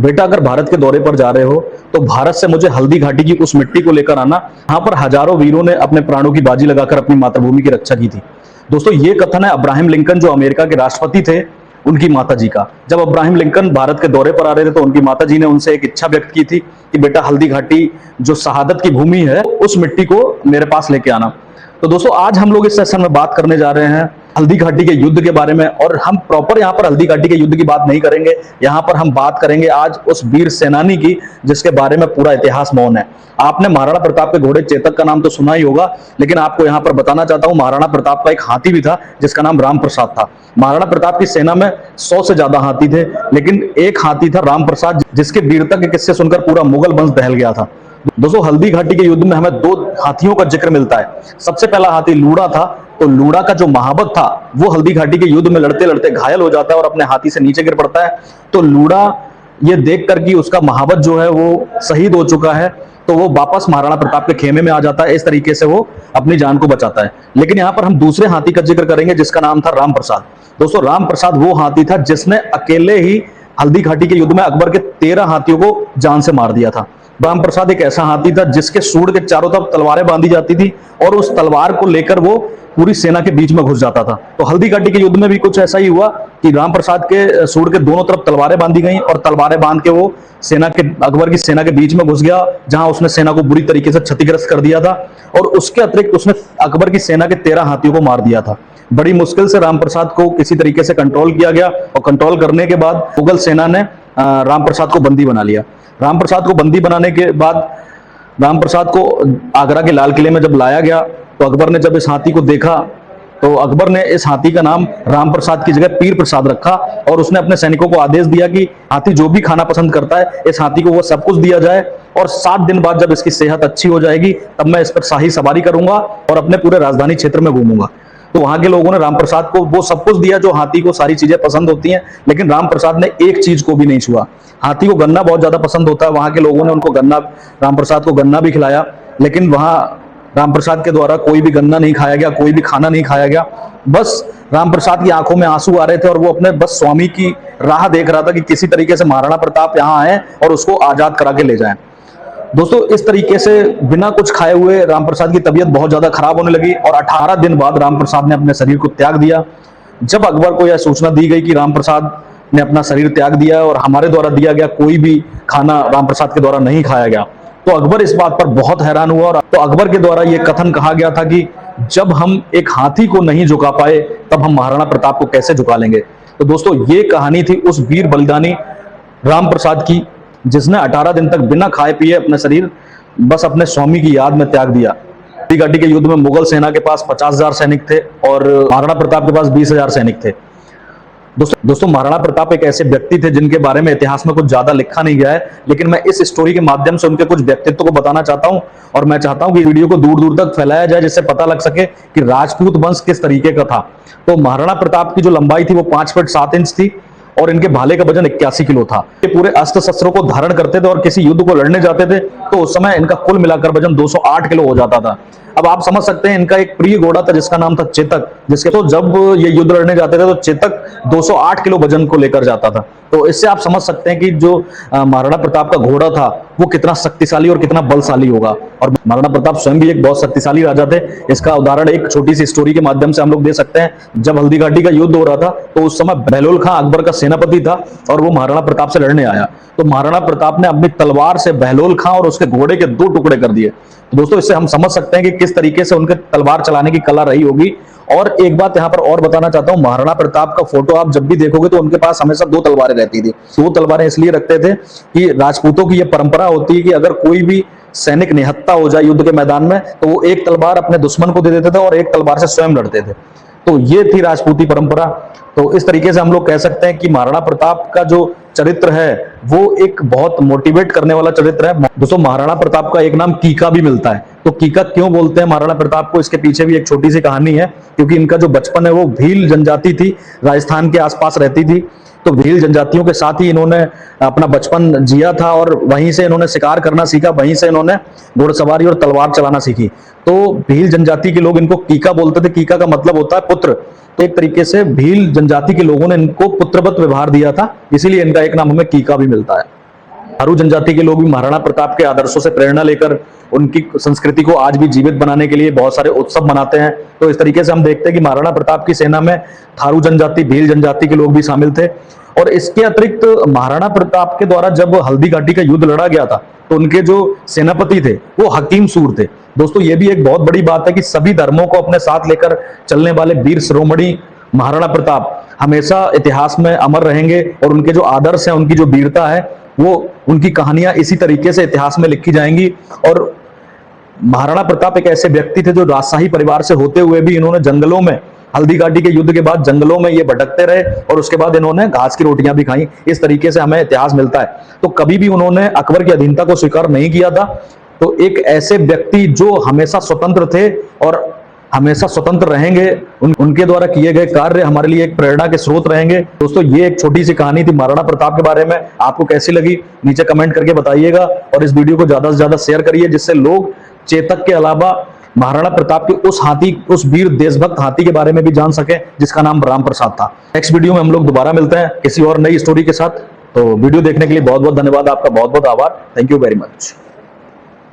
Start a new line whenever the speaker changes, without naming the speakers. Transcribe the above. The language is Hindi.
बेटा अगर भारत के दौरे पर जा रहे हो तो भारत से मुझे हल्दी घाटी की उस मिट्टी को लेकर आना, यहाँ पर हजारों वीरों ने अपने प्राणों की बाजी लगाकर अपनी मातृभूमि की रक्षा की थी। दोस्तों ये कथन है अब्राहम लिंकन, जो अमेरिका के राष्ट्रपति थे, उनकी माता जी का। जब अब्राहम लिंकन भारत के दौरे पर आ रहे थे तो उनकी माता जी ने उनसे एक इच्छा व्यक्त की थी कि बेटा हल्दी घाटी जो शहादत की भूमि है, उस मिट्टी को मेरे पास लेके आना। तो दोस्तों आज हम लोग इस सेशन में बात करने जा रहे हैं हल्दी घाटी के युद्ध के बारे में, और हम प्रॉपर यहाँ पर हल्दी घाटी के युद्ध की बात नहीं करेंगे। यहाँ पर हम बात करेंगे आज उस वीर सेनानी की जिसके बारे में पूरा इतिहास मौन है। आपने महाराणा प्रताप के घोड़े चेतक का नाम तो सुना ही होगा, लेकिन आपको यहाँ पर बताना चाहता हूँ महाराणा प्रताप का एक हाथी भी था जिसका नाम राम प्रसाद था। महाराणा प्रताप की सेना में 100 से ज्यादा हाथी थे, लेकिन एक हाथी था राम प्रसाद, जिसके वीरता के किस्से सुनकर पूरा मुगल वंश दहल गया था। दोस्तों हल्दी घाटी के युद्ध में हमें 2 हाथियों का जिक्र मिलता है। सबसे पहला हाथी लूड़ा था। तो लूड़ा का जो महाबत था वो हल्दी घाटी के युद्ध में लड़ते लड़ते घायल हो जाता है और अपने हाथी से नीचे गिर पड़ता है। तो लूड़ा ये देख कर कि उसका महाबत जो है वो शहीद हो चुका है, तो वो वापस महाराणा प्रताप के खेमे में आ जाता है। इस तरीके से वो अपनी जान को बचाता है। लेकिन यहाँ पर हम दूसरे हाथी का जिक्र करेंगे जिसका नाम था राम प्रसाद। दोस्तों राम प्रसाद वो हाथी था जिसने अकेले ही हल्दी घाटी के युद्ध में अकबर के 13 हाथियों को जान से मार दिया था। राम प्रसाद एक ऐसा हाथी था जिसके सूंड के चारों तरफ तलवारें बांधी जाती थी और उस तलवार को लेकर वो पूरी सेना के बीच में घुस जाता था। तो हल्दी घाटी के युद्ध में भी कुछ ऐसा ही हुआ कि राम प्रसाद के सूंड के दोनों तरफ तलवारें बांधी गई और तलवारें बांध के वो अकबर की सेना के बीच में घुस गया, जहां उसने सेना को बुरी तरीके से क्षतिग्रस्त कर दिया था। और उसके अतिरिक्त उसने अकबर की सेना के 13 हाथियों को मार दिया था। बड़ी मुश्किल से राम प्रसाद को किसी तरीके से कंट्रोल किया गया और कंट्रोल करने के बाद मुगल सेना ने राम प्रसाद को बंदी बना लिया। राम प्रसाद को बंदी बनाने के बाद राम प्रसाद को आगरा के लाल किले में जब लाया गया तो अकबर ने जब इस हाथी को देखा तो अकबर ने इस हाथी का नाम राम प्रसाद की जगह पीर प्रसाद रखा और उसने अपने सैनिकों को आदेश दिया कि हाथी जो भी खाना पसंद करता है इस हाथी को वो सब कुछ दिया जाए, और 7 दिन बाद जब इसकी सेहत अच्छी हो जाएगी तब मैं इस पर शाही सवारी करूंगा और अपने पूरे राजधानी क्षेत्र में घूमूंगा। तो वहां के लोगों ने राम प्रसाद को वो सब कुछ दिया जो हाथी को सारी चीजें पसंद होती हैं, लेकिन राम प्रसाद ने एक चीज को भी नहीं छुआ। हाथी को गन्ना बहुत ज्यादा पसंद होता है, वहां के लोगों ने उनको राम प्रसाद को गन्ना भी खिलाया, लेकिन वहां राम प्रसाद के द्वारा कोई भी गन्ना नहीं खाया गया, कोई भी खाना नहीं खाया गया। बस राम प्रसाद की आंखों में आंसू आ रहे थे और वो अपने बस स्वामी की राह देख रहा था कि किसी तरीके से महाराणा प्रताप यहाँ आए और उसको आजाद करा के ले जाएं। दोस्तों इस तरीके से बिना कुछ खाए हुए राम प्रसाद की तबीयत बहुत ज्यादा खराब होने लगी और 18 दिन बाद राम प्रसाद ने अपने शरीर को त्याग दिया। जब अकबर को यह सूचना दी गई कि राम प्रसाद ने अपना शरीर त्याग दिया और हमारे द्वारा दिया गया कोई भी खाना राम प्रसाद के द्वारा नहीं खाया गया, तो अकबर इस बात पर बहुत हैरान हुआ। और तो अकबर के द्वारा यह कथन कहा गया था कि जब हम एक हाथी को नहीं झुका पाए तब हम महाराणा प्रताप को कैसे झुका लेंगे। तो दोस्तों ये कहानी थी उस वीर बलिदानी राम प्रसाद की, जिसने 18 दिन तक बिना खाए पिए अपने शरीर बस अपने स्वामी की याद में त्याग दिया। हल्दी घाटी के युद्ध में मुगल सेना के पास 50,000 सैनिक थे और महाराणा प्रताप के पास 20,000 सैनिक थे। दोस्तों महाराणा प्रताप एक ऐसे व्यक्ति थे जिनके बारे में इतिहास में कुछ ज्यादा लिखा नहीं गया है, लेकिन मैं इस स्टोरी के माध्यम से उनके कुछ व्यक्तित्व को बताना चाहता हूं और मैं चाहता हूं कि वीडियो को दूर दूर तक फैलाया जाए जिससे पता लग सके कि राजपूत वंश किस तरीके का था। तो महाराणा प्रताप की जो लंबाई थी वो 5 फीट 7 इंच थी और इनके भाले का वजन 81 किलो था। ये पूरे अस्त्र शस्त्रों को धारण करते थे और किसी युद्ध को लड़ने जाते थे तो उस समय इनका कुल मिलाकर वजन 208 किलो हो जाता था। अब आप समझ सकते हैं इनका एक प्रिय घोड़ा था जिसका नाम था चेतक, जिसके तो जब ये युद्ध लड़ने जाते थे तो चेतक 208 किलो वजन को लेकर जाता था। तो इससे आप समझ सकते हैं कि जो महाराणा प्रताप का घोड़ा था वो कितना शक्तिशाली और कितना बलशाली होगा। और महाराणा प्रताप स्वयं भी एक बहुत शक्तिशाली राजा थे। इसका उदाहरण एक छोटी सी स्टोरी के माध्यम से हम लोग दे सकते हैं। जब हल्दी घाटी का युद्ध हो रहा था तो उस समय बहलोल खां अकबर का सेनापति था और वो महाराणा प्रताप से लड़ने आया। तो महाराणा प्रताप ने अपनी तलवार से बहलोल खां और उसके घोड़े के 2 टुकड़े कर दिए। दोस्तों इससे हम समझ सकते हैं कि किस तरीके से उनके तलवार चलाने की कला रही होगी। और एक बात यहाँ पर और बताना चाहता हूँ, महाराणा प्रताप का फोटो आप जब भी देखोगे तो उनके पास हमेशा 2 तलवारें रहती थी। 2 तलवारें इसलिए रखते थे कि राजपूतों की यह परंपरा होती है कि अगर कोई भी सैनिक निहत्था हो जाए युद्ध के मैदान में तो वो एक तलवार अपने दुश्मन को दे देते थे और एक तलवार से स्वयं लड़ते थे। तो ये थी राजपूती परंपरा। तो इस तरीके से हम लोग कह सकते हैं कि महाराणा प्रताप का जो चरित्र है वो एक बहुत मोटिवेट करने वाला चरित्र है। दोस्तों महाराणा प्रताप का एक नाम कीका भी मिलता है। तो कीका क्यों बोलते हैं महाराणा प्रताप को, इसके पीछे भी एक छोटी सी कहानी है। क्योंकि इनका जो बचपन है वो भील जनजाति थी, राजस्थान के आसपास रहती थी। तो भील जनजातियों के साथ ही इन्होंने अपना बचपन जिया था और वहीं से इन्होंने शिकार करना सीखा, वहीं से इन्होंने घुड़सवारी और तलवार चलाना सीखी। तो भील जनजाति के लोग इनको कीका बोलते थे। कीका का मतलब होता है पुत्र। तो एक तरीके से भील जनजाति के लोगों ने इनको पुत्रवत व्यवहार दिया था, इसीलिए इनका एक नाम हमें कीका भी मिलता है। थारू जनजाति के लोग भी महाराणा प्रताप के आदर्शों से प्रेरणा लेकर उनकी संस्कृति को आज भी जीवित बनाने के लिए बहुत सारे उत्सव मनाते हैं। तो इस तरीके से हम देखते हैं कि महाराणा प्रताप की सेना में थारू जनजाति, भील जनजाति के लोग भी शामिल थे। और इसके अतिरिक्त महाराणा प्रताप के द्वारा जब हल्दी घाटी का युद्ध लड़ा गया था तो उनके जो सेनापति थे वो हकीम सूर थे। दोस्तों ये भी एक बहुत बड़ी बात है कि सभी धर्मों को अपने साथ लेकर चलने वाले वीर शिरोमणि महाराणा प्रताप हमेशा इतिहास में अमर रहेंगे और उनके जो आदर्श हैं, उनकी जो वीरता है, वो उनकी कहानियां इसी तरीके से इतिहास में लिखी जाएंगी। और महाराणा प्रताप एक ऐसे व्यक्ति थे जो राजशाही परिवार से होते हुए भी इन्होंने जंगलों में, हल्दी घाटी के युद्ध के बाद जंगलों में ये भटकते रहे और उसके बाद इन्होंने घास की रोटियां भी खाई। इस तरीके से हमें इतिहास मिलता है। तो कभी भी उन्होंने अकबर की अधीनता को स्वीकार नहीं किया था। तो एक ऐसे व्यक्ति जो हमेशा स्वतंत्र थे और हमेशा स्वतंत्र रहेंगे, उनके द्वारा किए गए कार्य हमारे लिए एक प्रेरणा के स्रोत रहेंगे। दोस्तों ये एक छोटी सी कहानी थी महाराणा प्रताप के बारे में। आपको कैसी लगी नीचे कमेंट करके बताइएगा और इस वीडियो को ज्यादा से ज्यादा शेयर करिए, जिससे लोग चेतक के अलावा महाराणा प्रताप के उस हाथी, उस वीर देशभक्त हाथी के बारे में भी जान सके जिसका नाम राम प्रसाद था। नेक्स्ट वीडियो में हम लोग दोबारा मिलते हैं किसी और नई स्टोरी के साथ। तो वीडियो देखने के लिए बहुत बहुत धन्यवाद, आपका बहुत बहुत आभार। Thank you very much.